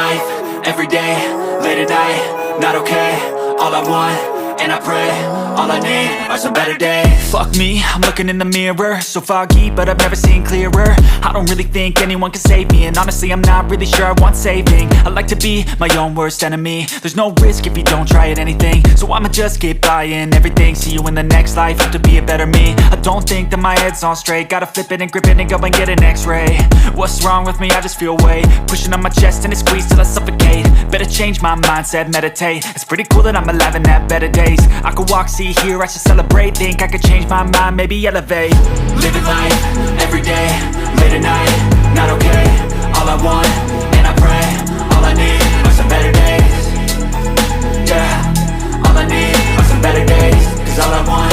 life, every day, late at night, not okay. All I want, and I pray, all I need are some better days. Fuck me, I'm looking in the mirror, so foggy, but I've never seen clearer. I don't really think anyone can save me, and honestly I'm not really sure I want saving. I like to be my own worst enemy. There's no risk if you don't try at anything, so I'ma just keep buying everything. See you in the next life, hope to be a better me. I don't think that my head's on straight, gotta flip it and grip it and go and get an x-ray. What's wrong with me? I just feel weight pushing on my chest and it squeezes till I suffocate. Better change my mindset, meditate. It's pretty cool that I'm alive and have better days. I could walk, see, hear, I should celebrate. Think I could change my mind, maybe elevate. Living life, every day, late at night, not okay. All I want, and I pray, all I need are some better days. Yeah, all I need are some better days. Cause all I want,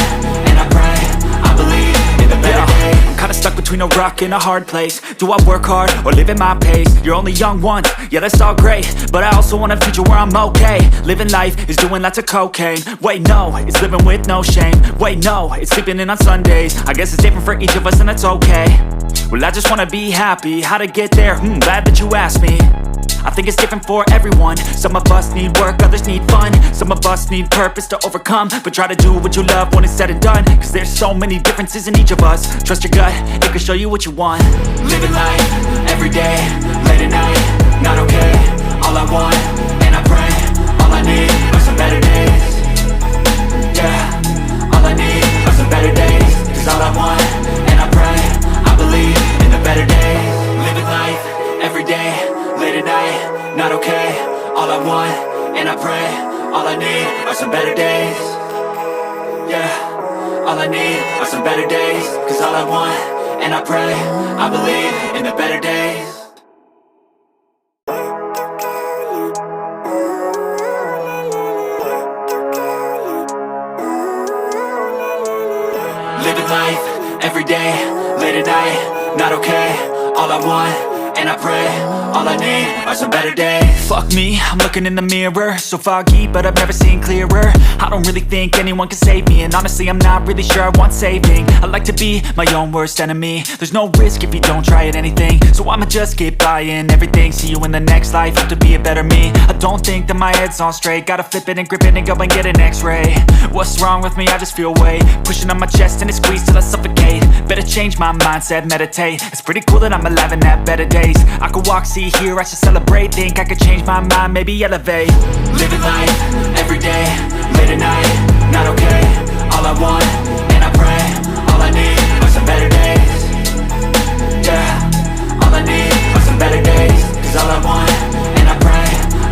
and I pray, I believe in the better days. I'm kinda stuck between a rock and a hard place. Do I work hard or live at my pace? You're only young once, yeah that's all great, but I also want a future where I'm okay. Living life is doing lots of cocaine. Wait no, it's living with no shame. Wait no, it's sleeping in on Sundays. I guess it's different for each of us and that's okay. Well I just wanna be happy, how to get there? Glad that you asked me. I think it's different for everyone. Some of us need work, others need fun. Some of us need purpose to overcome. But try to do what you love when it's said and done. Cause there's so many differences in each of us. Trust your gut, it can show you what you want. Living life, every day, late at night, not okay. All I want, and I pray, all I need are some better days. Yeah, all I need are some better days. Cause all I want, and I pray, I believe in the better days. Living life, every day, late at night, not okay. All I want, and I pray, all I need are some better days. Yeah, all I need are some better days. Cause all I want, and I pray, I believe in the better days. Living life, every day, late at night, not okay. All I want, and I pray, all I need are some better days. Fuck me, I'm looking in the mirror, so foggy, but I've never seen clearer. I don't really think anyone can save me, and honestly I'm not really sure I want saving. I like to be my own worst enemy. There's no risk if you don't try at anything, so I'ma just keep buying everything. See you in the next life, hope to be a better me. I don't think that my head's on straight, gotta flip it and grip it and go and get an x-ray. What's wrong with me? I just feel weight pushing on my chest and it squeezes till I suffocate. Better change my mindset, meditate. It's pretty cool that I'm alive and have better days. I could walk, see, hear, I should celebrate. Think I could change my mind, maybe elevate. Living life, every day, late at night, not okay. All I want, and I pray, all I need are some better days. Yeah, all I need are some better days. Cause all I want, and I pray,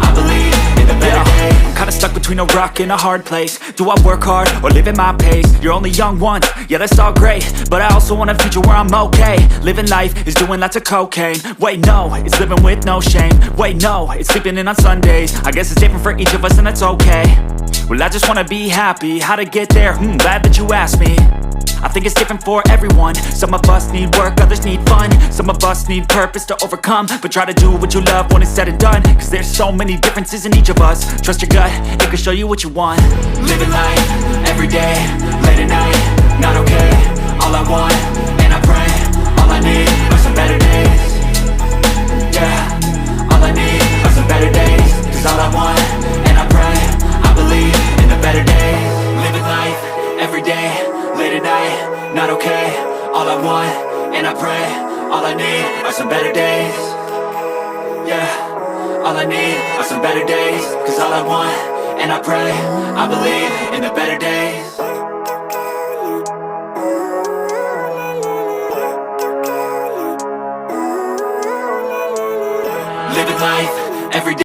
I believe in the better days. I'm kinda stuck between a rock and a hard place. Do I work hard or live at my pace? You're only young once, yeah that's all great, but I also want a future where I'm okay. Living life is doing lots of cocaine. Wait no, it's living with no shame. Wait no, it's sleeping in on Sundays. I guess it's different for each of us and that's okay. Well I just wanna be happy, how to get there? Glad that you asked me. I think it's different for everyone. Some of us need work, others need fun. Some of us need purpose to overcome. But try to do what you love when it's said and done. Cause there's so many differences in each of us. Trust your gut, it can show you what you want. Living life, every day, late at night, not okay. All I want, and I pray, all I need are some better days. Yeah, all I need are some better days. Cause all I want, and I pray, I believe in the better days. Living life, every day, late at night, not okay. All I want, and I pray, all I need are some better days. Yeah, all I need are some better days. Cause all I want, and I pray, I believe in the better days. Living life, every day.